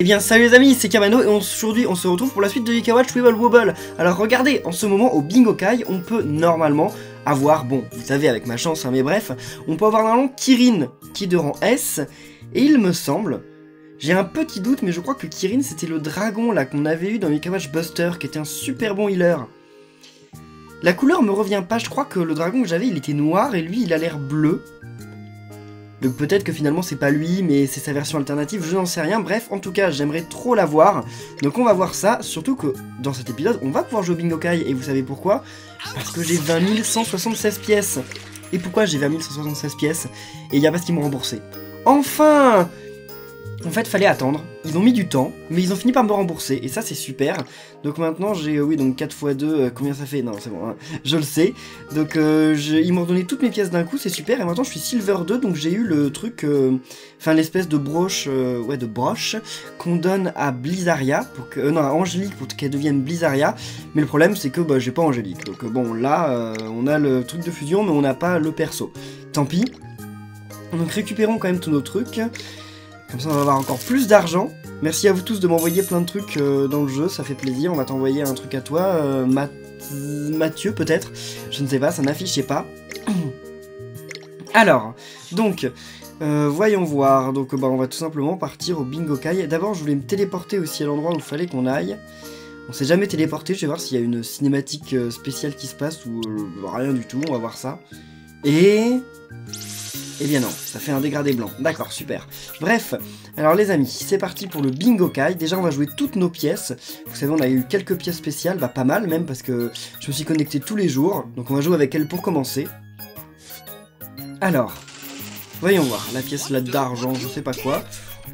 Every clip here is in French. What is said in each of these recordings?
Eh bien salut les amis, c'est Kamano et aujourd'hui on se retrouve pour la suite de Yuka Watch Wibble Wobble. Alors regardez, en ce moment au Bingo Kai, on peut normalement avoir, bon vous savez avec ma chance mais bref, on peut avoir normalement Kirin qui est de rang S. Et il me semble, j'ai un petit doute mais je crois que Kirin c'était le dragon là qu'on avait eu dans Yuka Watch Buster qui était un super bon healer. La couleur me revient pas, je crois que le dragon que j'avais il était noir et lui il a l'air bleu. Donc peut-être que finalement c'est pas lui, mais c'est sa version alternative, je n'en sais rien. Bref, en tout cas, j'aimerais trop la voir. Donc on va voir ça, surtout que dans cet épisode, on va pouvoir jouer au Bingo Kai. Et vous savez pourquoi? Parce que j'ai 20 176 pièces. Et pourquoi j'ai 20 176 pièces? Et il y a pas ce qu'ils m'ont remboursé. Enfin! En fait, fallait attendre. Ils ont mis du temps, mais ils ont fini par me rembourser. Et ça, c'est super. Donc maintenant, j'ai, oui, donc 4 x 2, combien ça fait? Non, c'est bon, hein, je le sais. Donc, ils m'ont donné toutes mes pièces d'un coup, c'est super. Et maintenant, je suis Silver 2, donc j'ai eu le truc, enfin, l'espèce de broche, ouais, de broche, qu'on donne à Blizzaria, pour que, non, à Angélique, pour qu'elle devienne Blizzaria. Mais le problème, c'est que, bah, j'ai pas Angélique. Donc, bon, là, on a le truc de fusion, mais on n'a pas le perso. Tant pis. Donc, récupérons quand même tous nos trucs. Comme ça on va avoir encore plus d'argent. Merci à vous tous de m'envoyer plein de trucs dans le jeu, ça fait plaisir. On va t'envoyer un truc à toi, Mathieu peut-être. Je ne sais pas, ça n'affichait pas. Alors, donc, voyons voir. Donc bah, on va tout simplement partir au Bingo Kai. D'abord je voulais me téléporter aussi à l'endroit où il fallait qu'on aille. On s'est jamais téléporté, je vais voir s'il y a une cinématique spéciale qui se passe ou rien du tout, on va voir ça. Et... Eh bien non, ça fait un dégradé blanc. D'accord, super. Bref, alors les amis, c'est parti pour le Bingo Kai. Déjà, on va jouer toutes nos pièces. Vous savez, on a eu quelques pièces spéciales, bah pas mal même, parce que je me suis connecté tous les jours. Donc on va jouer avec elle pour commencer. Alors, voyons voir. La pièce là d'argent, je sais pas quoi.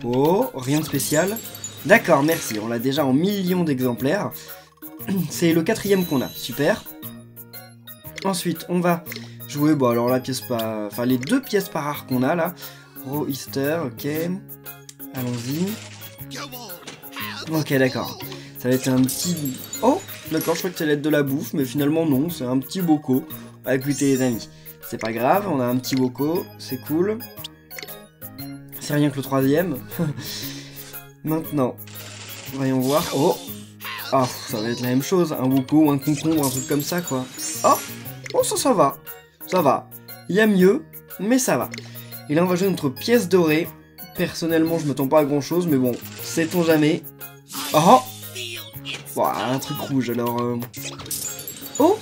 Oh, rien de spécial. D'accord, merci. On l'a déjà en millions d'exemplaires. C'est le 4e qu'on a. Super. Ensuite, on va... jouer, bon alors la pièce pas... Enfin les 2 pièces par rare qu'on a là. Raw Easter, ok. Allons-y. Ok d'accord. Ça va être un petit... Oh d'accord, je crois que ça allait être de la bouffe, mais finalement non, c'est un petit bocaux. Bah écoutez les amis, c'est pas grave, on a un petit bocaux, c'est cool. C'est rien que le 3e. Maintenant, voyons voir. Oh ah, ça va être la même chose, un bocaux, un concombre, un truc comme ça quoi. Oh oh ça va. Ça va, il y a mieux, mais ça va. Et là on va jouer notre pièce dorée. Personnellement je m'attends pas à grand chose, mais bon, sait-on jamais. Oh bon, un truc rouge alors... Oh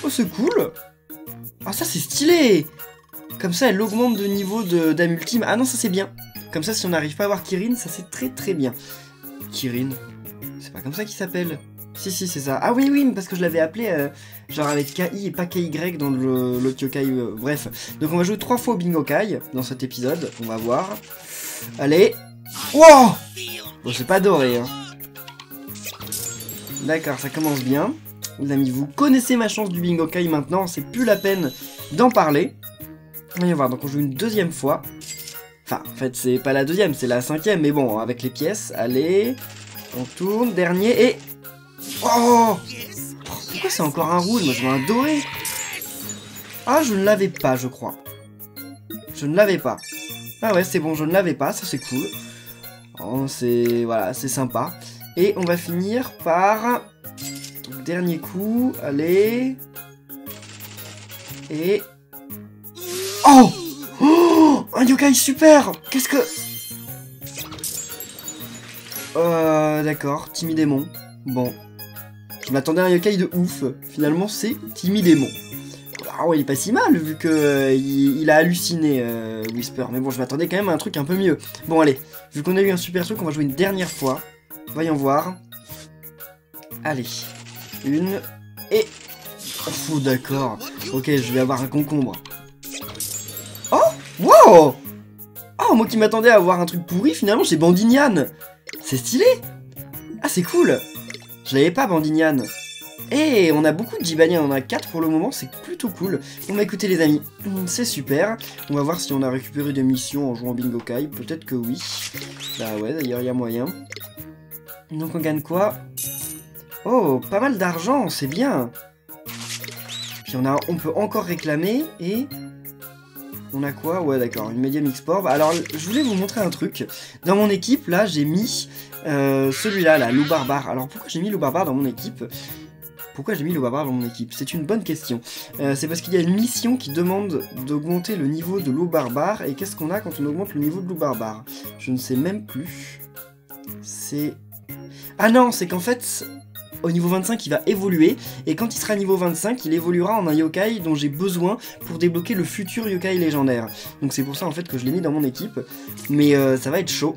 oh c'est cool. Ah ça c'est stylé. Comme ça elle augmente de niveau d'âme ultime. Ah non ça c'est bien. Comme ça si on n'arrive pas à avoir Kirin, ça c'est très très bien. Kirin, c'est pas comme ça qu'il s'appelle. Si, c'est ça. Ah oui, oui, parce que je l'avais appelé genre avec KI et pas KY dans le Kyokai. Bref. Donc on va jouer 3 fois au Bingo Kai dans cet épisode. On va voir. Allez. Wow. Bon, c'est pas doré, hein. D'accord, ça commence bien. Les amis, vous connaissez ma chance du Bingo Kai maintenant. C'est plus la peine d'en parler. Voyons voir. Donc on joue une 2e fois. Enfin, en fait, c'est pas la 2e, c'est la 5e. Mais bon, avec les pièces. Allez. On tourne. Dernier et... Oh! Pourquoi c'est encore un rouge? Moi je veux un doré. Ah je ne l'avais pas je crois. Je ne l'avais pas. Ah ouais c'est bon je ne l'avais pas, ça c'est cool. Oh c'est... voilà c'est sympa. Et on va finir par... Donc, dernier coup, allez... Et... Oh! Oh! Un yokai super! Qu'est-ce que... D'accord, Timidémon. Bon. Je m'attendais à un yokai de ouf. Finalement, c'est Timidémon. Ah ouais, il est pas si mal, vu que il a halluciné, Whisper. Mais bon, je m'attendais quand même à un truc un peu mieux. Bon, allez. Vu qu'on a eu un super truc, on va jouer une dernière fois. Voyons voir. Allez. Une. Et... Oh, d'accord. Ok, je vais avoir un concombre. Oh! Wow! Oh, moi qui m'attendais à avoir un truc pourri, finalement, j'ai Bandignan. C'est stylé. Ah, c'est cool. Je l'avais pas, Bandignan. Et on a beaucoup de Jibanian, on en a 4 pour le moment, c'est plutôt cool. Bon bah écoutez les amis, c'est super. On va voir si on a récupéré des missions en jouant au Bingo Kai, peut-être que oui. Bah ouais, d'ailleurs il y a moyen. Donc on gagne quoi? Oh, pas mal d'argent, c'est bien. Puis on peut encore réclamer et... On a quoi? Ouais, d'accord, une Medium X-Porb. Alors, je voulais vous montrer un truc. Dans mon équipe, là, j'ai mis celui-là, là, Loup Barbare. Alors, pourquoi j'ai mis Loup Barbare dans mon équipe? Pourquoi j'ai mis Loup Barbare dans mon équipe? C'est une bonne question. C'est parce qu'il y a une mission qui demande d'augmenter le niveau de Loup Barbare. Et qu'est-ce qu'on a quand on augmente le niveau de Loup Barbare? Je ne sais même plus. C'est... Ah non, c'est qu'en fait... Au niveau 25, il va évoluer, et quand il sera niveau 25, il évoluera en un yokai dont j'ai besoin pour débloquer le futur yokai légendaire. Donc c'est pour ça en fait que je l'ai mis dans mon équipe, mais ça va être chaud,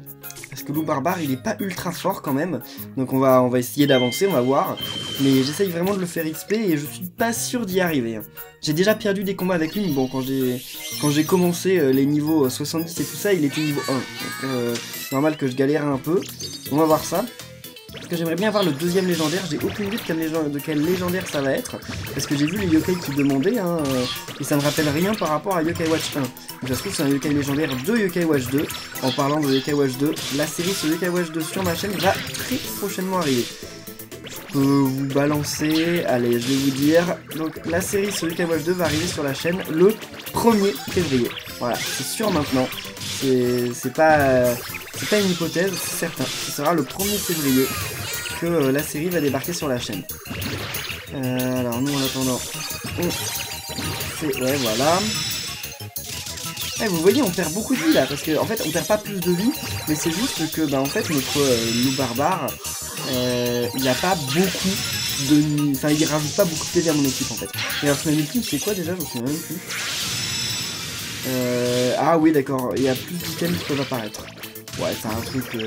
parce que Loup Barbare il est pas ultra fort quand même, donc on va essayer d'avancer, on va voir, mais j'essaye vraiment de le faire XP et je suis pas sûr d'y arriver. J'ai déjà perdu des combats avec lui, mais bon, quand j'ai commencé les niveaux 70 et tout ça, il était niveau 1, donc normal que je galère un peu, on va voir ça. Parce que j'aimerais bien avoir le deuxième légendaire, j'ai aucune idée de quel légendaire ça va être, parce que j'ai vu les yokai qui demandaient, hein, et ça me rappelle rien par rapport à Yokai Watch 1. Donc ça se trouve c'est un yokai légendaire de Yokai Watch 2. En parlant de Yokai Watch 2, la série sur Yokai Watch 2 sur ma chaîne va très prochainement arriver. Je peux vous balancer, allez je vais vous dire, donc la série sur Yokai Watch 2 va arriver sur la chaîne le 1er février. Voilà, c'est sûr maintenant, c'est pas une hypothèse, c'est certain. Ce sera le 1er février que la série va débarquer sur la chaîne. Alors nous en attendant, on fait... Ouais voilà. Eh, vous voyez on perd beaucoup de vie là, parce qu'en fait on perd pas plus de vie, mais c'est juste que bah en fait notre Loup Barbare, il a pas beaucoup de... Enfin il rajoute pas beaucoup de PV à mon équipe en fait. Et alors son ultime c'est quoi déjà? Je me souviens même plus. Ah oui d'accord, il y a plus d'items qui peuvent apparaître. Ouais, c'est un truc...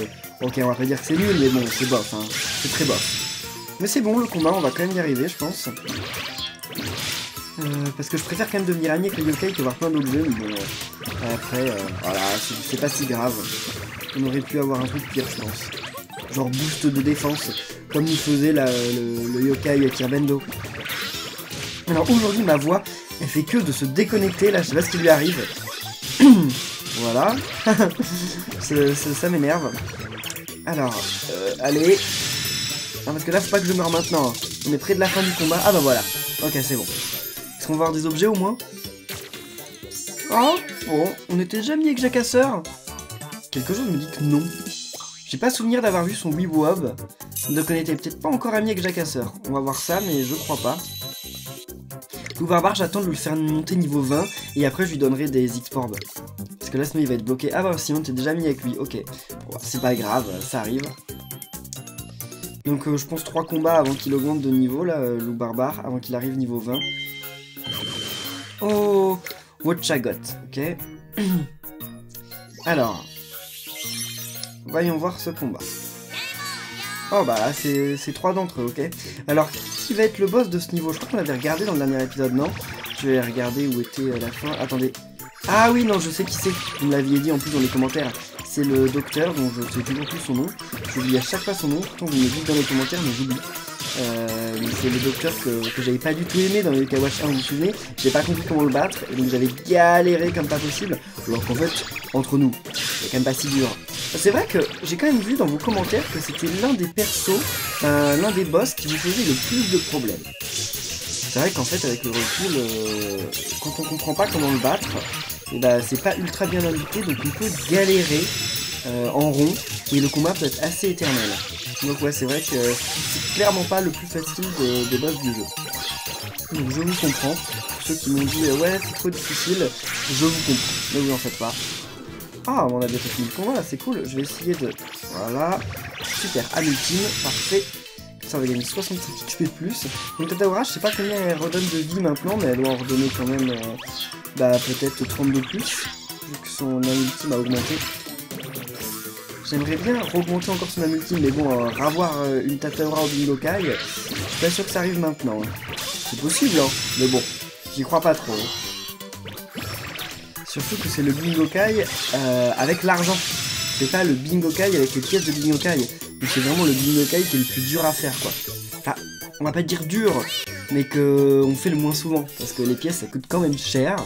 Ok, on va pas dire que c'est nul, mais bon, c'est bof, hein. C'est très bof. Mais c'est bon, le combat, on va quand même y arriver, je pense. Parce que je préfère quand même devenir ami avec les yokai que voir plein d'autres jeux, mais bon... après, voilà, c'est pas si grave. On aurait pu avoir un truc pire, je pense. Genre boost de défense, comme il faisait le yokai Kirbendo. Alors aujourd'hui, ma voix, elle fait que de se déconnecter, là, je sais pas ce qui lui arrive. Voilà, ça m'énerve. Alors, allez. Non, parce que là, faut pas que je meure maintenant. On est près de la fin du combat. Ah bah voilà. Ok, c'est bon. Est-ce qu'on va avoir des objets au moins? Oh, bon, on était déjà mis avec Jacasseur. Quelque chose me dit que non. J'ai pas souvenir d'avoir vu son Weebob. Donc on était peut-être pas encore ami avec Jacasseur. On va voir ça, mais je crois pas. Loup Barbare, j'attends de le faire monter niveau 20, et après je lui donnerai des X-Porb. Parce que là sinon il va être bloqué. Ah bah sinon t'es déjà mis avec lui, ok. Bon, c'est pas grave, ça arrive. Donc je pense 3 combats avant qu'il augmente de niveau, là, Loup Barbare, avant qu'il arrive niveau 20. Oh, what I got, ok. Alors, voyons voir ce combat. Oh bah là c'est 3 d'entre eux, ok. Alors qui va être le boss de ce niveau? Je crois qu'on l'avait regardé dans le dernier épisode, non? Je vais regarder où était la fin. Attendez. Ah oui, non, je sais qui c'est. Vous me l'aviez dit en plus dans les commentaires. C'est le docteur, dont je sais toujours plus son nom. J'oublie à chaque fois son nom. Pourtant vous me le dites dans les commentaires, mais j'oublie. C'est le docteur que j'avais pas du tout aimé dans le Yokai Watch 1, vous vous souvenez? J'ai pas compris comment le battre, et donc j'avais galéré comme pas possible. Alors qu'en fait, entre nous, c'est quand même pas si dur. C'est vrai que j'ai quand même vu dans vos commentaires que c'était l'un des persos, l'un des boss qui vous faisait le plus de problèmes. C'est vrai qu'en fait avec le recul, quand on comprend pas comment le battre, et bah, c'est pas ultra bien indiqué, donc on peut galérer en rond, et le combat peut être assez éternel. Donc ouais, c'est vrai que c'est clairement pas le plus facile des boss du jeu. Donc je vous comprends. Ceux qui m'ont dit ouais c'est trop difficile, je vous comprends, ne vous en faites pas. Ah, on a déjà fini le combat, c'est cool. Je vais essayer de... Voilà. Super, à l'ultime, parfait. Ça va gagner 65 XP de plus. Donc Tataora, je sais pas combien elle redonne de vie maintenant, mais elle doit en redonner quand même bah, peut-être 30 de plus, vu que son ultime a augmenté. J'aimerais bien augmenter encore son ultime, mais bon, avoir une Tataora au Bingokai, je suis pas sûr que ça arrive maintenant. Hein. C'est possible, hein, mais bon, j'y crois pas trop. Hein. Surtout que c'est le Bingokai avec l'argent. C'est pas le Bingokai avec les pièces de Bingokai. Donc c'est vraiment le Bingokai qui est le plus dur à faire, quoi. Enfin, on va pas dire dur, mais qu'on fait le moins souvent. Parce que les pièces, ça coûte quand même cher.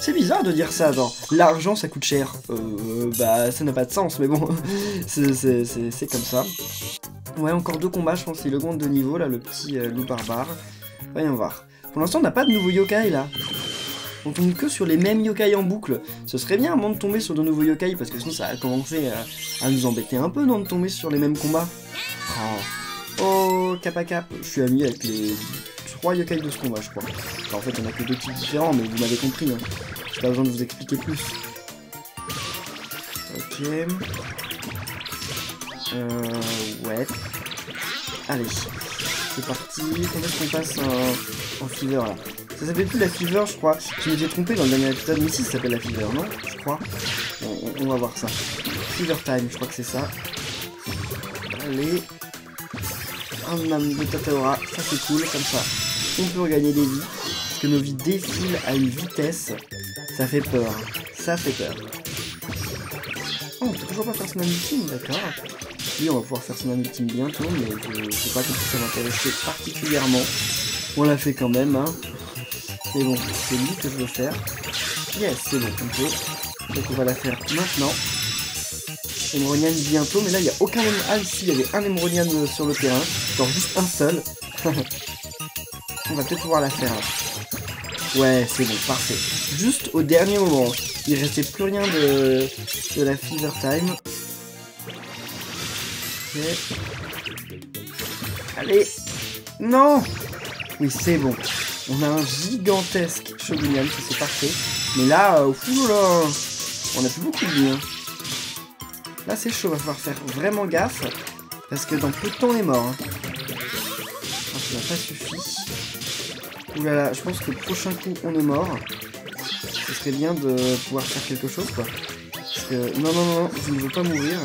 C'est bizarre de dire ça, genre, l'argent, ça coûte cher. Bah, ça n'a pas de sens, mais bon, c'est comme ça. Ouais, encore 2 combats, je pense, il augmente de niveau, là, le petit Loup Barbare. Voyons voir. Pour l'instant, on n'a pas de nouveau yokai, là. on tombe que sur les mêmes yokai en boucle. Ce serait bien, avant de tomber sur de nouveaux yokai, parce que sinon ça a commencé à nous embêter un peu, non, de tomber sur les mêmes combats. Oh, cap à cap, je suis ami avec les 3 yokai de ce combat, je crois. Enfin, en fait, il n'y en a que 2 types différents, mais vous m'avez compris, hein. J'ai pas besoin de vous expliquer plus. Ok. Ouais. Allez, c'est parti. Quand est-ce qu'on passe en fever là? Ça s'appelle plus la fever, je crois. Je m'étais trompé dans le dernier épisode, mais si ça s'appelle la fever, non? Je crois. On va voir ça. Fever time, je crois que c'est ça. Allez. Un âme de Tataora, ça c'est cool, comme ça. On peut regagner des vies. Parce que nos vies défilent à une vitesse. Ça fait peur. Ça fait peur. Oh, on peut toujours pas faire son âme ultime, d'accord. Oui, on va pouvoir faire son âme ultime bientôt, mais je sais pas comment ça m'intéressait particulièrement. On l'a fait quand même, hein. Mais bon, c'est lui que je veux faire. Yes, c'est bon, on peut. Donc on va la faire maintenant. Emeronian bientôt, mais là il n'y a aucun... Ah ici, il y avait un Emeronian sur le terrain. Genre juste un seul. On va peut-être pouvoir la faire là. Ouais, c'est bon, parfait. Juste au dernier moment. Il restait plus rien de la fever time. Ok. Allez. Non. Oui, c'est bon. On a un gigantesque Shogunyan, ça c'est parfait. Mais là, oulala, on a plus beaucoup de vie. Hein. Là c'est chaud, va falloir faire vraiment gaffe. Parce que dans peu de temps on est mort. Hein. Oh, ça n'a pas suffi. Oulala, je pense que le prochain coup on est mort. Ce serait bien de pouvoir faire quelque chose quoi. Parce que... Non, non, non, je ne veux pas mourir.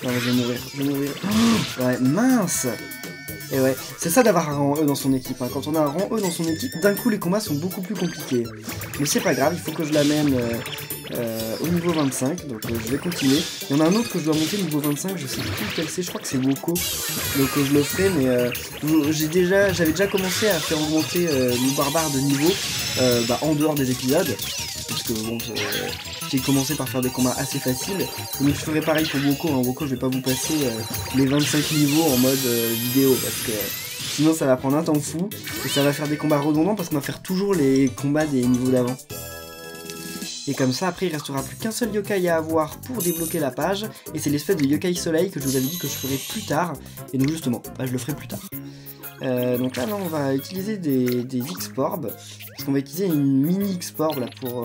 Non, mais je vais mourir, Oh, ouais, mince. Et ouais, c'est ça d'avoir un rang E dans son équipe. Hein. Quand on a un rang E dans son équipe, d'un coup les combats sont beaucoup plus compliqués. Mais c'est pas grave, il faut que je l'amène au niveau 25. Donc je vais continuer. Il y en a un autre que je dois monter niveau 25, je sais plus lequel c'est, je crois que c'est Woko. Donc je le ferai, mais j'avais déjà commencé à faire augmenter le barbare de niveau en dehors des épisodes. Parce que bon, j'ai commencé par faire des combats assez faciles. Donc je ferai pareil pour Woko. Hein. Woko, je vais pas vous passer les 25 niveaux en mode vidéo parce que sinon ça va prendre un temps fou et ça va faire des combats redondants parce qu'on va faire toujours les combats des niveaux d'avant. Et comme ça, après, il restera plus qu'un seul yokai à avoir pour débloquer la page. Et c'est l'espèce de yokai soleil que je vous avais dit que je ferai plus tard. Et donc justement, je le ferai plus tard. Donc là, on va utiliser des X-Porbs. Parce qu'on va utiliser une mini X-Porb là pour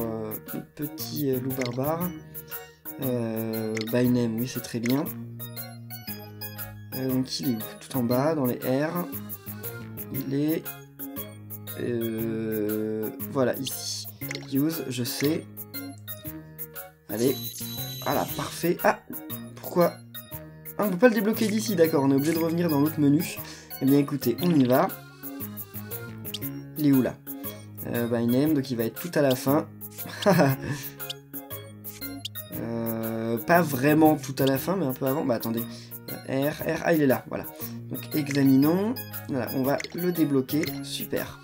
le petit loup barbare. Bainem, oui, c'est très bien. Donc il est où? Tout en bas, dans les R. Il est... voilà, ici. Use, je sais. Allez. Voilà, parfait. Ah, pourquoi? Ah, on peut pas le débloquer d'ici, d'accord. On est obligé de revenir dans l'autre menu. Eh bien, écoutez, on y va. Il est où, là? Bainem, donc il va être tout à la fin. Pas vraiment tout à la fin, mais un peu avant. Bah, attendez. R, ah, il est là, voilà. Donc, examinons. Voilà, on va le débloquer. Super.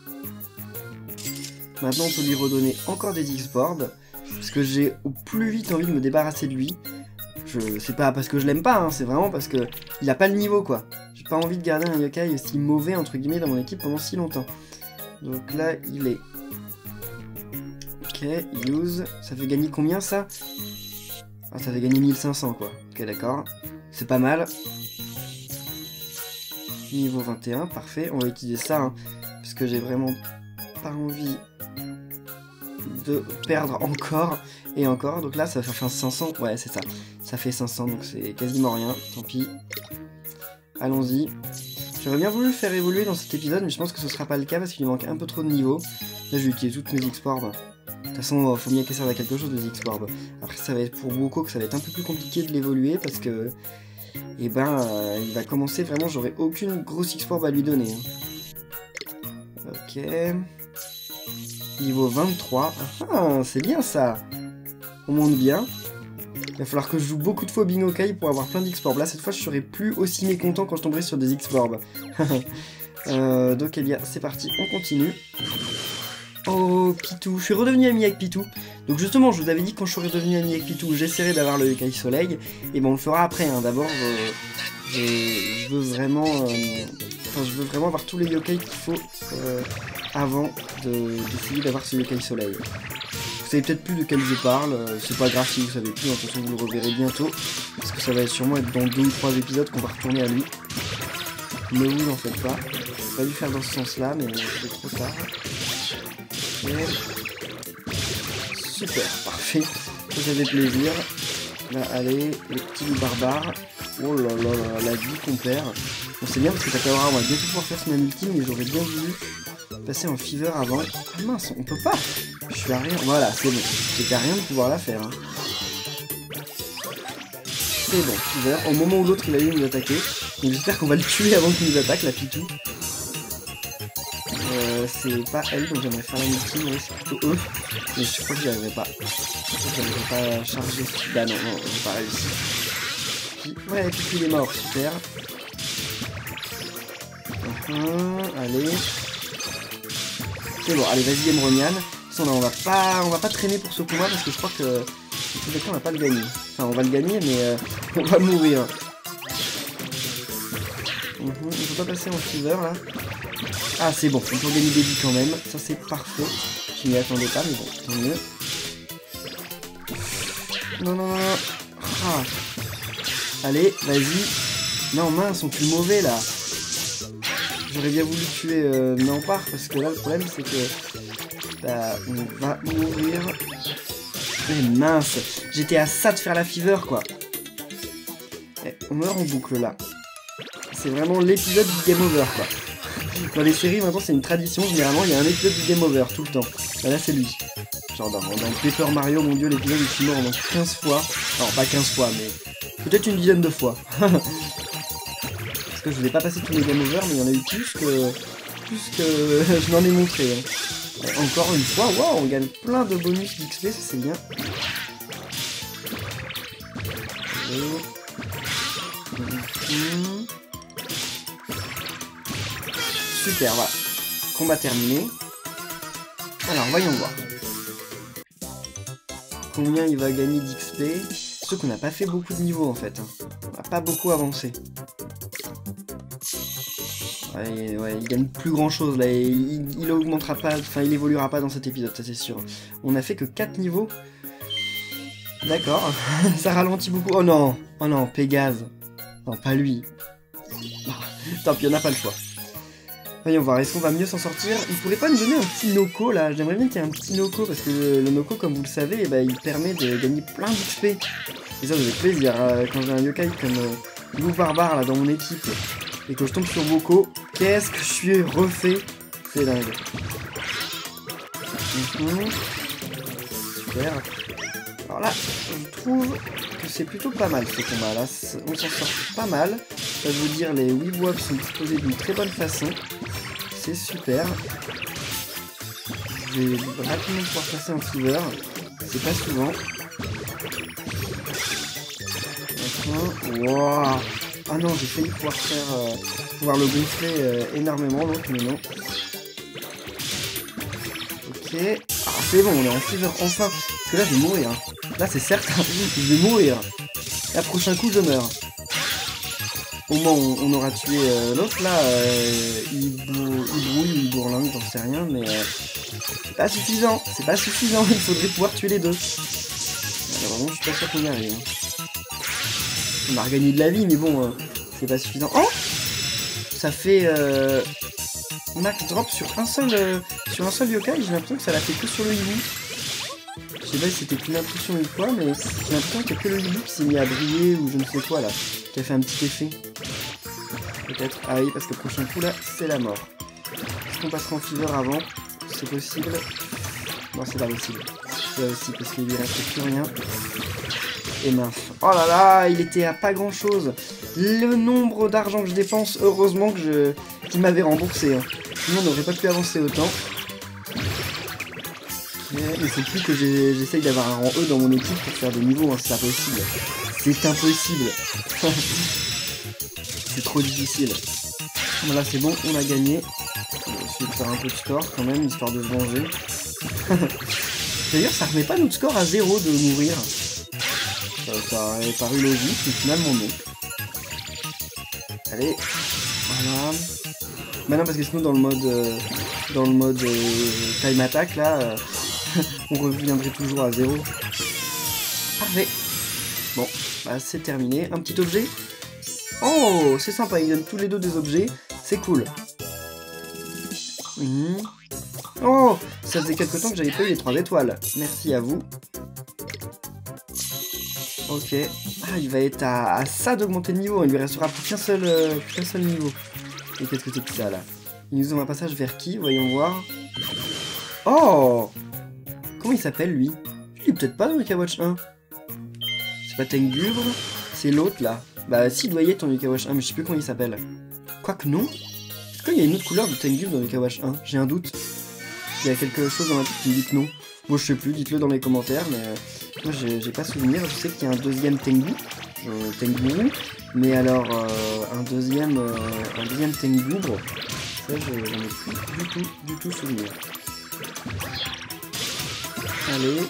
Maintenant, on peut lui redonner encore des X-Boards. Parce que j'ai au plus vite envie de me débarrasser de lui. C'est pas parce que je l'aime pas, hein, c'est vraiment parce que il a pas le niveau, quoi. J'ai pas envie de garder un yokai aussi mauvais, entre guillemets, dans mon équipe pendant si longtemps. Donc là, il est... Ok, use. Ça fait gagner combien, ça? Ah, ça fait gagner 1500, quoi. Ok, d'accord. C'est pas mal. Niveau 21, parfait. On va utiliser ça, hein, parce que j'ai vraiment pas envie de perdre encore et encore. Donc là, ça fait 500. Ouais, c'est ça. Ça fait 500, donc c'est quasiment rien. Tant pis. Allons-y. J'aurais bien voulu le faire évoluer dans cet épisode, mais je pense que ce sera pas le cas parce qu'il lui manque un peu trop de niveau. Là, je vais utiliser toutes mes X-Porbs. De toute façon, faut bien qu'elle serve à quelque chose, les X-Porbs. Après, ça va être pour Woko que ça va être un peu plus compliqué de l'évoluer parce que... il va commencer vraiment, j'aurai aucune grosse X-Porb à lui donner. Hein. Ok. Niveau 23. Ah, c'est bien ça. On monte bien. Il va falloir que je joue beaucoup de fois Bingokai pour avoir plein d'X-Porbs. Là, cette fois, je serai plus aussi mécontent quand je tomberai sur des X-Porbs. Donc, eh bien, c'est parti, on continue. Oh, Pitou. Je suis redevenu ami avec Pitou. Donc, justement, je vous avais dit que quand je serais devenu ami avec Pitou, j'essaierai d'avoir le yokai soleil. Et bon, on le fera après. Hein. D'abord, je veux vraiment... Enfin, enfin je veux vraiment avoir tous les yokai qu'il faut avant d'essayer d'avoir ce yokai soleil. Vous savez peut-être plus de quel je parle, c'est pas grave si vous savez plus, de toute façon vous le reverrez bientôt, parce que ça va sûrement être dans 2 ou 3 épisodes qu'on va retourner à lui. Ne vous en faites pas, j'ai pas dû faire dans ce sens-là, mais c'est trop tard. Ok. Super, parfait, ça fait plaisir. Là, allez, le petit loup barbare. Oh là là là, la vie qu'on perd. Bon, c'est bien parce que Takahara, on va bientôt pouvoir faire son ultime, mais j'aurais bien voulu passer en fever avant. Ah mince, on peut pas. Je suis à rien. Voilà, c'est bon. J'étais à rien de pouvoir la faire. Hein. C'est bon, fever. Au moment où l'autre il a eu nous attaquer. Donc j'espère qu'on va le tuer avant qu'il nous attaque, la Pitou. C'est pas elle, donc j'aimerais faire la ultime, oui, c'est plutôt eux. Mais je crois que j'y arriverai pas. J'arriverai pas à charger. Bah non, non, j'ai pas réussi. Puis, ouais, puis il est mort, super. Allez. C'est bon, allez, vas-y, Emronian. On va pas traîner pour ce combat parce que je crois que on va pas le gagner. Enfin, on va le gagner, mais on va mourir. On peut pas passer en fever là. Ah, c'est bon, on peut gagner des vies quand même. Ça, c'est parfait. Je m'y attendais pas, mais bon, tant mieux. Non, non, non. Ah. Allez, vas-y. Non, mince, ils sont plus mauvais là. J'aurais bien voulu tuer Nampar parce que là, le problème, c'est que bah, on va mourir. Mais mince, j'étais à ça de faire la fever, quoi. Et on meurt en boucle là. C'est vraiment l'épisode du game over, quoi. Dans les séries, maintenant, c'est une tradition. Généralement, il y a un épisode du game over tout le temps. Là, c'est lui. Genre dans Paper Mario, mon dieu, l'épisode où je suis mort 15 fois. Non, pas 15 fois, mais peut-être une dizaine de fois. Parce que je n'ai pas passé tous les game over, mais il y en a eu plus que je n'en ai montré. Hein. Encore une fois, waouh, on gagne plein de bonus d'XP, ça c'est bien. Super, voilà. Combat terminé. Alors, voyons voir. Combien il va gagner d'XP? Sauf qu'on n'a pas fait beaucoup de niveaux en fait. Hein. On n'a pas beaucoup avancé. Ouais, il gagne plus grand chose là. Et il augmentera pas, enfin il évoluera pas dans cet épisode, ça c'est sûr. On a fait que 4 niveaux. D'accord. Ça ralentit beaucoup. Oh non, Pégase. Non, pas lui. Oh, tant pis, on n'a pas le choix. Voyons voir, est-ce qu'on va mieux s'en sortir? Il pourrait pas nous donner un petit Noko là? J'aimerais bien qu'il y ait un petit Noko parce que le Noko, comme vous le savez, bah, il permet de gagner plein d'XP. Et ça, ça fait plaisir. Quand j'ai un yokai comme Loup Barbare là dans mon équipe et que je tombe sur Woko, qu'est-ce que je suis refait? C'est dingue. Super. Alors là, je trouve que c'est plutôt pas mal ce combat là. On s'en sort pas mal. Ça veut dire les Weebwobs sont disposés d'une très bonne façon. C'est super. Je vais rapidement pouvoir passer en fever. C'est pas souvent. Wow. Ah non, j'ai failli pouvoir le gonfler énormément l'autre, mais non. Ok. Ah c'est bon, on est en fever enfin. Parce que là je vais mourir. Hein. Là c'est certain, je vais mourir. La prochain coup je meurs. Au moment où on aura tué l'autre là, il brouille, il bourlingue, j'en sais rien, mais c'est pas suffisant, il faudrait pouvoir tuer les deux. Alors vraiment, je suis pas sûr qu'on y arrive. Hein. On a regagné de la vie, mais bon, c'est pas suffisant. Oh, ça fait max drop sur un seul yokai, j'ai l'impression que ça l'a fait que sur le hibou. Je sais pas si c'était une impression ou quoi, mais j'ai l'impression qu'il y a que le hibou qui s'est mis à briller ou je ne sais quoi là, qui a fait un petit effet. Peut-être. Ah oui, parce que le prochain coup là, c'est la mort. Est-ce qu'on passera en fever avant? C'est possible. Non, c'est pas possible. C'est aussi parce qu'il lui reste plus rien. Et mince. Oh là là, il était à pas grand chose. Le nombre d'argent que je dépense, heureusement que qu'il m'avait remboursé. Hein. Sinon, on n'aurait pas pu avancer autant. Il faut plus que j'essaye d'avoir un rang E dans mon équipe pour faire des niveaux, hein, c'est impossible. C'est impossible. C'est trop difficile. Voilà, c'est bon, on a gagné. On va essayer de faire un peu de score quand même, histoire de se venger. D'ailleurs, ça remet pas notre score à 0 de mourir. Ça aurait paru logique, mais finalement non. Allez, voilà. Bah non, parce que sinon dans le mode time attack là, on reviendrait toujours à 0. Parfait. Bon, bah c'est terminé. Un petit objet. Oh, c'est sympa, ils donnent tous les deux des objets. C'est cool. Oh, ça faisait quelque temps que j'avais pas eu les 3 étoiles. Merci à vous. Ok. Ah, il va être à ça d'augmenter le niveau. Il lui restera plus qu'un seul niveau. Et qu'est-ce que c'est que ça là? Il nous ouvre un passage vers qui? Voyons voir. Oh! Comment il s'appelle lui? Il est peut-être pas dans Yokai Watch 1. C'est pas Tengubre? C'est l'autre là. Bah si, il doit y être dans Yokai Watch 1, mais je sais plus comment il s'appelle. Quoique non. Est-ce qu'il y a une autre couleur de Tengubre dans Yokai Watch 1? J'ai un doute. Il y a quelque chose dans ma tête qui me dit que non. Bon, je sais plus, dites-le dans les commentaires, mais moi j'ai pas souvenir. Je sais qu'il y a un deuxième Tengu, Tengu, mais alors un deuxième Tengubre, ça j'en ai plus du tout souvenir. Allez,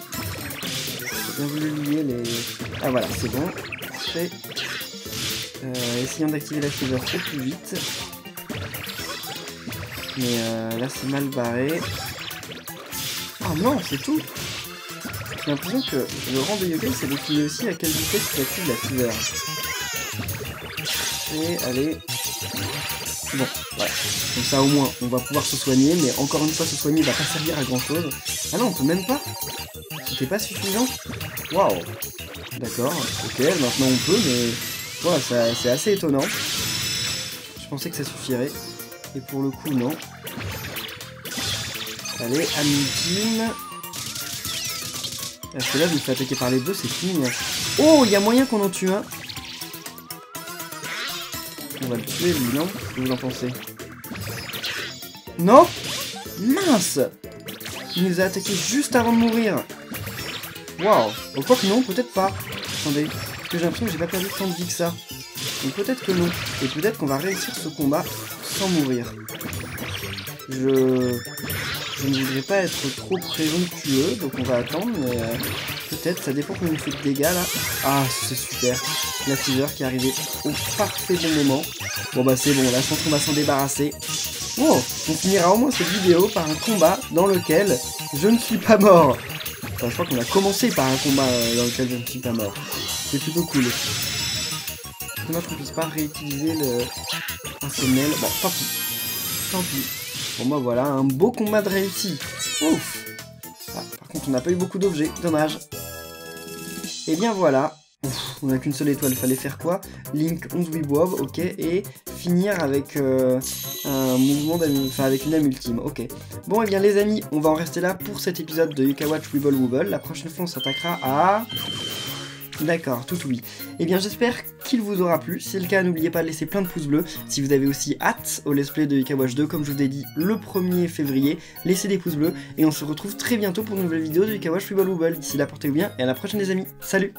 j'ai bien voulu lier les... Ah voilà, c'est bon, fait. Essayons d'activer la fever au plus vite. Mais là c'est mal barré. Oh non, c'est tout. J'ai l'impression que le rang de yokai c'est défini aussi à quelle vitesse il active la fever. Et allez. Bon, voilà. Comme ça au moins on va pouvoir se soigner, mais encore une fois se soigner va pas servir à grand chose. Ah non, on peut même pas. C'était pas suffisant. Waouh. D'accord, ok, maintenant on peut, mais voilà, c'est assez étonnant. Je pensais que ça suffirait. Et pour le coup, non. Allez, ami ultime. Parce que là, je me fais attaquer par les deux, c'est fini. Oh, il y a moyen qu'on en tue un. On va le tuer, lui, non? Qu'est-ce que vous en pensez? Non? Mince! Il nous a attaqué juste avant de mourir. Waouh! Bon, quoi que non, peut-être pas. Attendez, parce que j'ai l'impression que j'ai pas perdu tant de vie que ça. Donc peut-être que non. Et peut-être qu'on va réussir ce combat sans mourir. Je ne voudrais pas être trop présomptueux, donc on va attendre, mais peut-être, ça dépend combien il fait de dégâts là. Ah, c'est super. La fever qui est arrivée au parfait bon moment. Bon bah c'est bon, là je pense qu'on va s'en débarrasser. Oh, on finira au moins cette vidéo par un combat dans lequel je ne suis pas mort. Enfin, je crois qu'on a commencé par un combat dans lequel je ne suis pas mort. C'est plutôt cool. C'est dommage qu'on puisse pas réutiliser un semelle. Bon, tant pis. Tant pis. Bon bah voilà, un beau combat de réussi. Ouf. Ah, par contre on n'a pas eu beaucoup d'objets, dommage. Et bien voilà. Ouf, on n'a qu'une seule étoile, fallait faire quoi? Link 11 Weebob, ok, et finir avec un mouvement enfin avec une âme ultime, ok. Bon et bien les amis, on va en rester là pour cet épisode de Yokai Watch Weeble Wobble. La prochaine fois on s'attaquera à... D'accord, tout oui. Et bien j'espère qu'il vous aura plu. Si c'est le cas, n'oubliez pas de laisser plein de pouces bleus. Si vous avez aussi hâte au let's play de Yokai Watch 2, comme je vous ai dit le 1er février, laissez des pouces bleus. Et on se retrouve très bientôt pour une nouvelle vidéo de Yokai Watch Weeble Wobble. D'ici là, portez-vous bien et à la prochaine les amis. Salut!